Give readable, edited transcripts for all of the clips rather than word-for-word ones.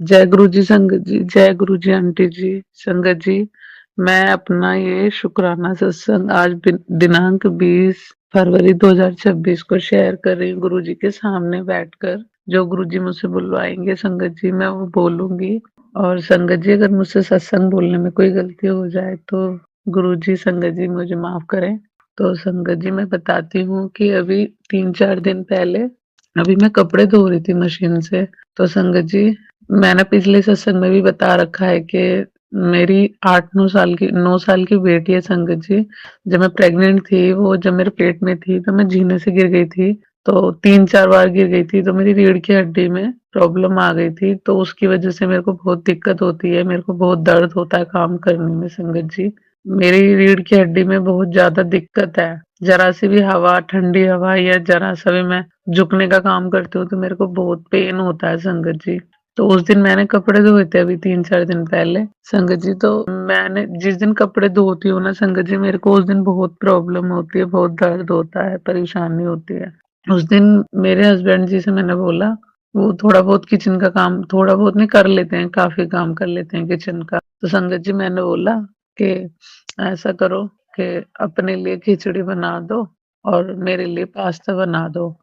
जय गुरु जी संगत जी, जय गुरु जी आंटी जी, संगत जी। मैं अपना ये शुक्राना सत्संग आज दिनांक 20 फरवरी 2026 को शेयर कर रही हूँ गुरु जी के सामने बैठकर। जो गुरु जी मुझसे बुलवाएंगे संगत जी मैं वो बोलूंगी। और संगत जी अगर मुझसे सत्संग बोलने में कोई गलती हो जाए तो गुरु जी संगत जी मुझे माफ करें। तो संगत जी मैं बताती हूँ कि अभी 3-4 दिन पहले अभी मैं कपड़े धो रही थी मशीन से। तो संगत जी मैंने पिछले सत्संग में भी बता रखा है कि मेरी 8-9 साल की बेटी है संगत जी। जब मैं प्रेग्नेंट थी, वो जब मेरे पेट में थी तो मैं जीने से गिर गई थी। तो 3-4 बार गिर गई थी, तो मेरी रीढ़ की हड्डी में प्रॉब्लम आ गई थी। तो उसकी वजह से मेरे को बहुत दिक्कत होती है, मेरे को बहुत दर्द होता है काम करने में संगत जी। मेरी रीढ़ की हड्डी में बहुत ज्यादा दिक्कत है। जरा सी भी हवा, ठंडी हवा या जरा सा भी मैं झुकने का काम करती हूँ तो मेरे को बहुत पेन होता है संगत जी। तो उस दिन मैंने कपड़े धोए थे अभी 3-4 दिन पहले संगत जी। तो मैंने जिस दिन कपड़े धोती हूँ ना संगत जी, मेरे को उस दिन बहुत प्रॉब्लम होती है, बहुत दर्द होता है, परेशानी होती है। उस दिन मेरे हस्बैंड जी से मैंने बोला, वो थोड़ा बहुत किचन का काम थोड़ा बहुत नहीं कर लेते हैं, काफी काम कर लेते हैं किचन का। तो संगत जी मैंने बोला कि ऐसा करो कि अपने लिए खिचड़ी बना दो और मेरे लिए पास्ता बना दो।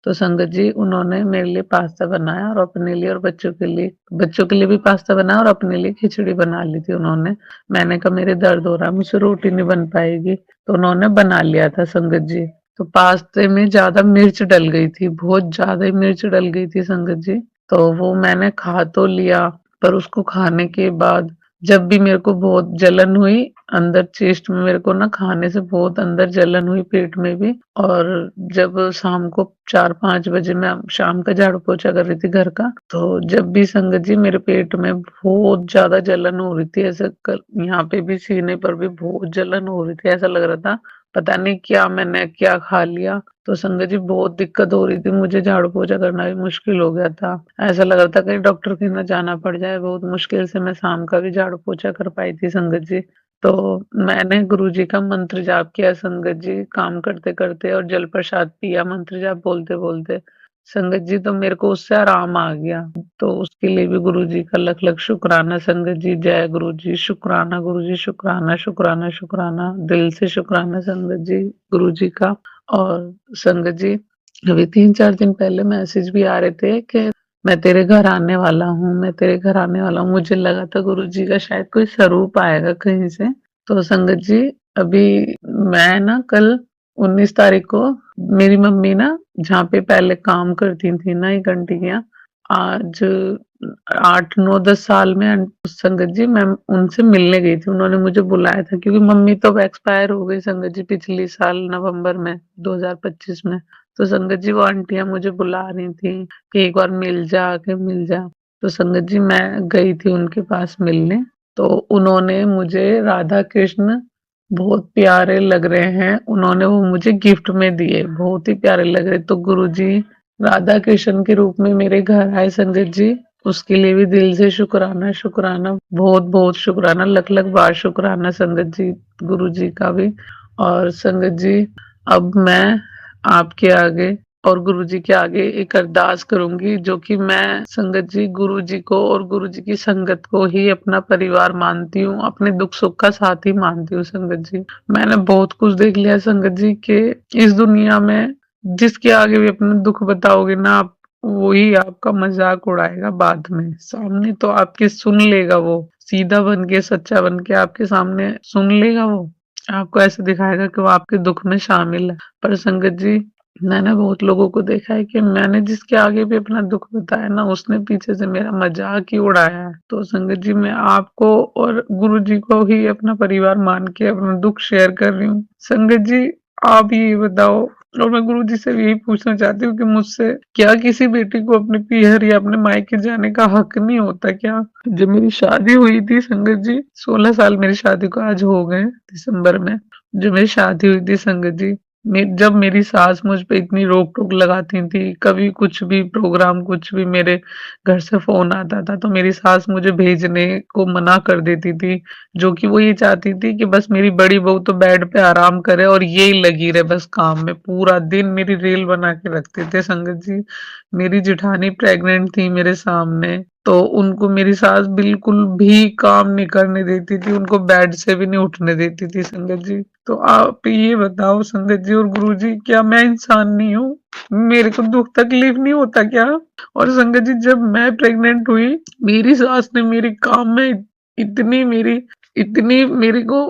तो संगत जी उन्होंने मेरे लिए पास्ता बनाया और अपने लिए और बच्चों के लिए भी पास्ता बनाया और अपने लिए खिचड़ी बना ली थी उन्होंने। मैंने कहा मेरे दर्द हो रहा है, मुझसे रोटी नहीं बन पाएगी, तो उन्होंने बना लिया था संगत जी। तो पास्ते में ज्यादा मिर्च डल गई थी, बहुत ज्यादा ही मिर्च डल गई थी संगत जी। तो वो मैंने खा तो लिया, पर उसको खाने के बाद जब भी मेरे को बहुत जलन हुई अंदर चेस्ट में, मेरे को ना खाने से बहुत अंदर जलन हुई पेट में भी। और जब शाम को 4-5 बजे मैं शाम का झाड़ू पोछा कर रही थी घर का, तो जब भी संगत जी मेरे पेट में बहुत ज्यादा जलन हो रही थी, ऐसे यहाँ पे भी सीने पर भी बहुत जलन हो रही थी, ऐसा लग रहा था पता नहीं क्या मैंने क्या खा लिया। तो संगत जी बहुत दिक्कत हो रही थी, मुझे झाड़ू पोछा करना भी मुश्किल हो गया था। ऐसा लग रहा था कहीं डॉक्टर के ना जाना पड़ जाए, बहुत मुश्किल से मैं शाम का भी झाड़ू पोछा कर पाई थी संगत जी। तो मैंने गुरुजी का मंत्र जाप किया संगत जी, काम करते करते और जल प्रसाद पिया मंत्र जाप बोलते बोलते संगत जी। तो मेरे को उससे आराम आ गया। तो उसके लिए भी गुरुजी का लख लख शुक्राना संगत जी। जय गुरु जी, शुक्राना गुरु जी, शुक्राना शुक्राना शुक्राना, दिल से शुक्राना संगत जी गुरु जी का। और संगत जी अभी 3-4 दिन पहले मैसेज भी आ रहे थे कि मैं तेरे घर आने वाला हूँ, मैं तेरे घर आने वाला हूँ। मुझे लगा था गुरु जी का शायद कोई स्वरूप आएगा कहीं से। तो संगत जी अभी मैं ना कल 19 तारीख को, मेरी मम्मी ना जहाँ पे पहले काम करती थी ना एक आंटी के यहाँ, आज 8-9-10 साल में संगत जी मैं उनसे मिलने गई थी। उन्होंने मुझे बुलाया था क्योंकि मम्मी तो अब एक्सपायर हो गई संगत जी पिछली साल नवंबर में 2025 में। तो संगत जी वो आंटियां मुझे बुला रही थी कि एक बार मिल जा, के मिल जा। तो संगत जी मैं गई थी उनके पास मिलने। तो उन्होंने मुझे राधा कृष्ण बहुत प्यारे लग रहे हैं, उन्होंने वो मुझे गिफ्ट में दिए, बहुत ही प्यारे लग रहे। तो गुरु जी राधा कृष्ण के रूप में मेरे घर आए संगत जी, उसके लिए भी दिल से शुक्राना शुक्राना, बहुत बहुत शुक्राना, लख लख बार शुक्राना संगत जी गुरु जी का भी। और संगत जी अब मैं आपके आगे और गुरुजी के आगे एक अरदास करूंगी, जो कि मैं संगत जी गुरुजी को और गुरुजी की संगत को ही अपना परिवार मानती हूँ, अपने दुख सुख का साथी मानती हूँ संगत जी। मैंने बहुत कुछ देख लिया संगत जी के इस दुनिया में, जिसके आगे भी अपना दुख बताओगे ना आप, वही आपका मजाक उड़ाएगा बाद में, सामने तो आपके सुन लेगा, वो सीधा बन के सच्चा बन के आपके सामने सुन लेगा, वो आपको ऐसे दिखाएगा कि वो आपके दुख में शामिल है। पर संगत जी मैंने बहुत लोगों को देखा है कि मैंने जिसके आगे भी अपना दुख बताया ना, उसने पीछे से मेरा मजाक ही उड़ाया है। तो संगत जी मैं आपको और गुरु जी को ही अपना परिवार मान के अपना दुख शेयर कर रही हूँ संगत जी। आप ये बताओ, और मैं गुरु जी से यही पूछना चाहती हूँ कि मुझसे क्या किसी बेटी को अपने पीहर या अपने मायके जाने का हक नहीं होता क्या? जब मेरी शादी हुई थी संगत जी, 16 साल मेरी शादी को आज हो गए दिसंबर में। जब मेरी शादी हुई थी संगत जी, जब मेरी सास मुझ पे इतनी रोक टोक लगाती थी, कभी कुछ भी प्रोग्राम कुछ भी मेरे घर से फोन आता था तो मेरी सास मुझे भेजने को मना कर देती थी, जो कि वो ये चाहती थी कि बस मेरी बड़ी बहू तो बेड पे आराम करे और यही लगी रहे बस काम में, पूरा दिन मेरी रील बना के रखते थे संगत जी। मेरी जिठानी प्रेग्नेंट थी मेरे सामने, तो उनको मेरी सास बिल्कुल भी काम नहीं करने देती थी, उनको बेड से भी नहीं उठने देती थी संगत जी। तो आप ये बताओ संगत जी और गुरुजी, क्या मैं इंसान नहीं हूँ? मेरे को दुख तकलीफ नहीं होता क्या? और संगत जी, जब मैं प्रेग्नेंट हुई, मेरी सास ने मेरे काम में इतनी मेरी इतनी मेरे को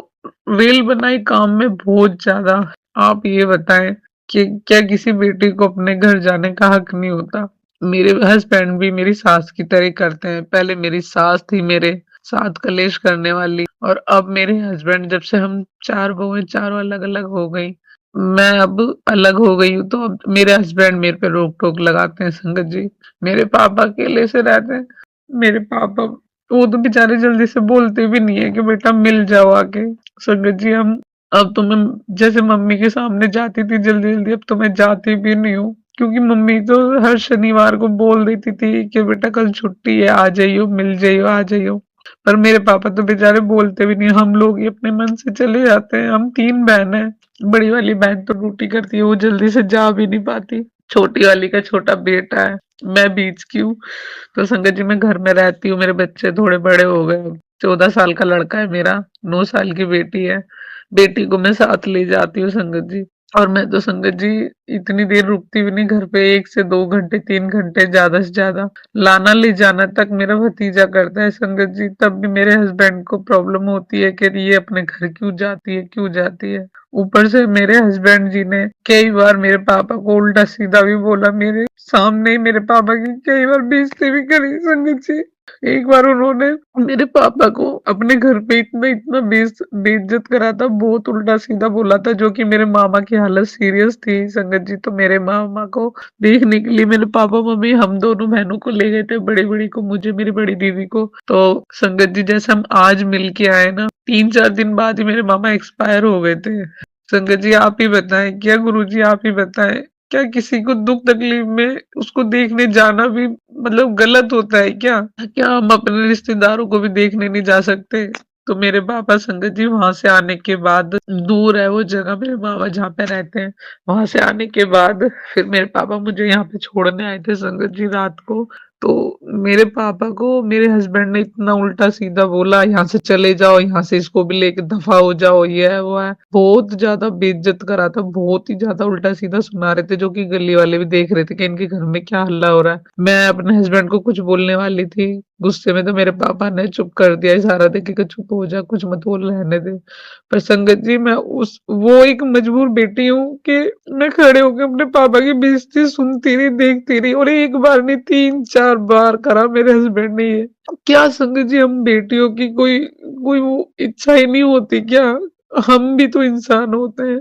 वेल बनाई काम में, बहुत ज्यादा। आप ये बताएं कि क्या किसी बेटी को अपने घर जाने का हक नहीं होता? मेरे हस्बैंड भी मेरी सास की तरह करते हैं। पहले मेरी सास थी मेरे साथ कलेश करने वाली, और अब मेरे हस्बैंड, जब से हम चार बहुएं चारों अलग अलग हो गई, मैं अब अलग हो गई हूँ, तो अब मेरे हस्बैंड मेरे पे रोक टोक लगाते हैं संगत जी। मेरे पापा अकेले से रहते हैं। मेरे पापा, वो तो बेचारे जल्दी से बोलते भी नहीं है कि बेटा मिल जाओ आके। संगत जी, हम अब तो मैं जैसे मम्मी के सामने जाती थी जल्दी जल्दी, अब तो मैं जाती भी नहीं हूँ, क्योंकि मम्मी तो हर शनिवार को बोल देती थी कि बेटा कल छुट्टी है, आ जाइयो, मिल जाइयो, आ जाइयो। पर मेरे पापा तो बेचारे बोलते भी नहीं, हम लोग ही अपने मन से चले जाते हैं। हम तीन बहन हैं, बड़ी वाली बहन तो ड्यूटी करती है, वो जल्दी से जा भी नहीं पाती। छोटी वाली का छोटा बेटा है, मैं बीच की हूँ। तो संगत जी, मैं घर में रहती हूँ, मेरे बच्चे थोड़े बड़े हो गए। 14 साल का लड़का है मेरा, 9 साल की बेटी है। बेटी को मैं साथ ले जाती हूँ संगत जी। और मैं तो संगत जी इतनी देर रुकती भी नहीं घर पे, 1 से 2 घंटे, 3 घंटे ज्यादा से ज्यादा। लाना ले जाना तक मेरा भतीजा करता है संगत जी, तब भी मेरे हस्बैंड को प्रॉब्लम होती है कि ये अपने घर क्यों जाती है, क्यों जाती है। ऊपर से मेरे हस्बैंड जी ने कई बार मेरे पापा को उल्टा सीधा भी बोला, मेरे सामने ही मेरे पापा की कई बार बेइज्जती भी करी संगत जी। एक बार उन्होंने मेरे पापा को अपने घर पे इतना इतना बेइज्जत करा था, बहुत उल्टा सीधा बोला था, जो कि मेरे मामा की हालत सीरियस थी संगत जी। तो मेरे मामा को देखने के लिए मेरे पापा मम्मी हम दोनों बहनों को ले गए थे, बड़ी बड़ी को, मुझे, मेरी बड़ी दीदी को। तो संगत जी, जैसे हम आज मिल के आए ना, 3-4 दिन बाद ही मेरे मामा एक्सपायर हो गए थे। संगत जी, आप ही बताएं, क्या गुरुजी आप ही बताएं, क्या किसी को दुख तकलीफ में उसको देखने जाना भी मतलब गलत होता है क्या? क्या हम अपने रिश्तेदारों को भी देखने नहीं जा सकते? तो मेरे पापा संगत जी वहां से आने के बाद, दूर है वो जगह मेरे मामा जहाँ पे रहते हैं, वहां से आने के बाद फिर मेरे पापा मुझे यहाँ पे छोड़ने आए थे संगत जी रात को। तो मेरे पापा को मेरे हस्बैंड ने इतना उल्टा सीधा बोला, यहाँ से चले जाओ, यहाँ से इसको भी लेके दफा हो जाओ, ये है वो है, बहुत ज्यादा बेइज्जत करा था, बहुत ही ज्यादा उल्टा सीधा सुना रहे थे, जो कि गली वाले भी देख रहे थे कि इनके घर में क्या हल्ला हो रहा है। मैं अपने हस्बैंड को कुछ बोलने वाली थी गुस्से में, तो मेरे पापा ने चुप कर दिया, इशारा देके कि चुप हो जा, कुछ मत बोल, रहने दे। पर संगत जी, मैं उस वो एक मजबूर बेटी हूँ कि मैं खड़े होकर अपने पापा की बेइज्जती सुनती रही, देखती रही, और एक बार नहीं 3-4 बार करा मेरे हस्बैंड ने ये। क्या संगत जी, हम बेटियों की कोई कोई वो इच्छा ही नहीं होती क्या? हम भी तो इंसान होते हैं,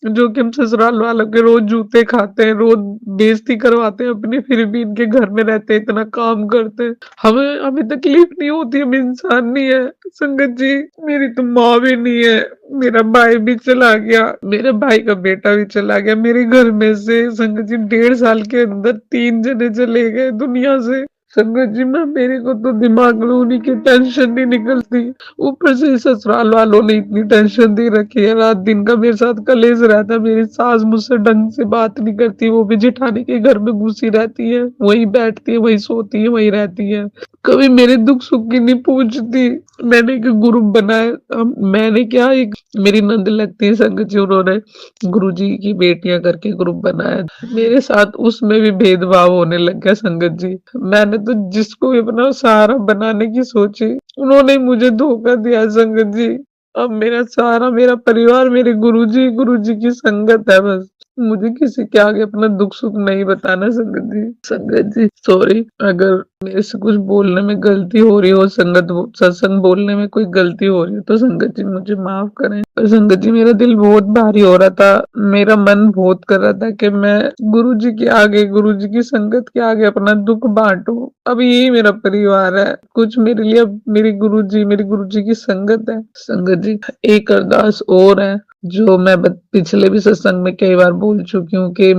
जो कि हम ससुराल वालों के रोज जूते खाते हैं, रोज बेइज्जती करवाते हैं अपनी, फिर भी इनके घर में रहते हैं, इतना काम करते हैं, हमें हमें तकलीफ नहीं होती? हम इंसान नहीं है संगत जी? मेरी तो माँ भी नहीं है, मेरा भाई भी चला गया, मेरे भाई का बेटा भी चला गया मेरे घर में से संगत जी, 1.5 साल के अंदर 3 जने चले गए दुनिया से। संगत जी, मैं मेरे को तो दिमाग में उन्हीं की टेंशन नहीं निकलती, ऊपर से ससुराल वालों ने इतनी टेंशन दे रखी है, रात दिन का मेरे साथ कलेश रहता है। मेरी सास मुझसे ढंग से बात नहीं करती, वो भी जेठानी के घर में घुसी रहती है, वहीं बैठती है, वहीं सोती है, वहीं रहती है, कभी मेरे दुख सुख की नहीं पूछती। मैंने एक ग्रुप बनाया, मैंने क्या, एक मेरी नंद लगती है संगत जी, उन्होंने गुरुजी की बेटियां करके ग्रुप बनाया, मेरे साथ उसमें भी भेदभाव होने लग गया संगत जी। मैंने तो जिसको भी अपना सहारा बनाने की सोची, उन्होंने ही मुझे धोखा दिया संगत जी। अब मेरा सहारा, मेरा परिवार, मेरे गुरुजी की संगत है बस। मुझे किसी के आगे अपना दुख सुख नहीं बताना संगत जी। संगत जी सॉरी, अगर मेरे से कुछ बोलने में गलती हो रही हो, सत्संग बोलने में कोई गलती हो रही हो, तो संगत जी मुझे माफ करें। पर संगत जी, मेरा दिल बहुत भारी हो रहा था, मेरा मन बहुत कर रहा था कि मैं गुरुजी के आगे, गुरुजी की संगत के आगे अपना दुख बांटूं। अब यही मेरा परिवार है, कुछ मेरे लिए अब मेरी गुरुजी की संगत है संगत जी। एक अरदास और है, जो मैं पिछले भी सत्संग में कई बार बोल चुकी हूँ कि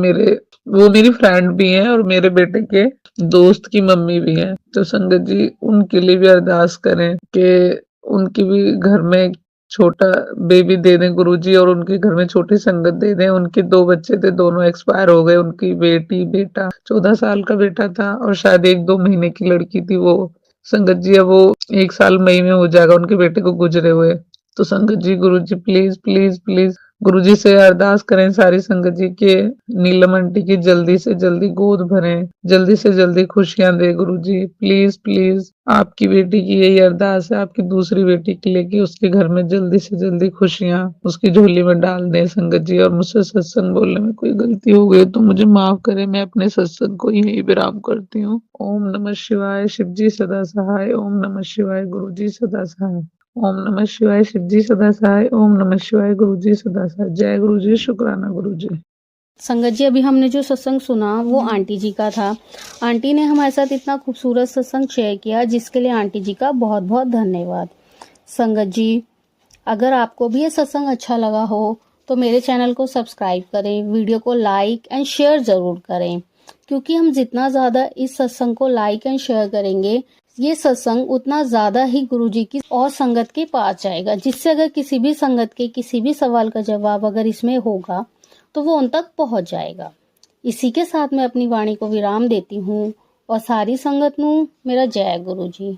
वो मेरी फ्रेंड भी हैं और मेरे बेटे के दोस्त की मम्मी भी हैं। तो संगत जी, उनके लिए भी अरदास करें कि उनकी भी घर में छोटा बेबी दे दें गुरुजी, और उनके घर में छोटी संगत दे दें। उनके 2 बच्चे थे, दोनों एक्सपायर हो गए, उनकी बेटी बेटा, 14 साल का बेटा था और शायद 1-2 महीने की लड़की थी, वो संगत जी अब वो 1 साल मई में हो जाएगा उनके बेटे को गुजरे हुए। तो संगत जी गुरुजी प्लीज़, प्लीज़, प्लीज़ गुरुजी से अरदास करें सारी संगत जी के नीलम आंटी की जल्दी से जल्दी गोद भरें, जल्दी से जल्दी खुशियाँ दें गुरुजी। प्लीज़, प्लीज़ आपकी बेटी की यही अरदास है आपकी दूसरी बेटी के लिए कि उसके घर में जल्दी से जल्दी खुशियाँ उसकी झोली में डाल दें संगत जी। और मुझसे सत्संग बोलने में कोई गलती हो गई तो मुझे माफ़ करें, मैं अपने सत्संग को यहीं विराम करती हूँ। ओम नमः शिवाय, शिव जी सदा सहाय। ओम नमः शिवाय, गुरु जी सदा सहाय। ओम नमः शिवाय, शिव जी सदा सहाय। ओम नमः शिवाय, गुरु जी सदा सहाय। जय गुरु जी, शुक्राना गुरु जी। संगत जी, अभी हमने जो सत्संग सुना वो आंटी जी का था। आंटी ने हमारे साथ इतना खूबसूरत सत्संग शेयर किया, जिसके लिए आंटी जी का बहुत बहुत धन्यवाद। संगत जी, अगर आपको भी ये सत्संग अच्छा लगा हो तो मेरे चैनल को सब्सक्राइब करें, वीडियो को लाइक एंड शेयर जरूर करें, क्योंकि हम जितना ज़्यादा इस सत्संग को लाइक एंड शेयर करेंगे, ये सत्संग उतना ज़्यादा ही गुरुजी की और संगत के पास जाएगा, जिससे अगर किसी भी संगत के किसी भी सवाल का जवाब अगर इसमें होगा तो वो उन तक पहुंच जाएगा। इसी के साथ मैं अपनी वाणी को विराम देती हूँ और सारी संगत नू मेरा जय गुरु जी।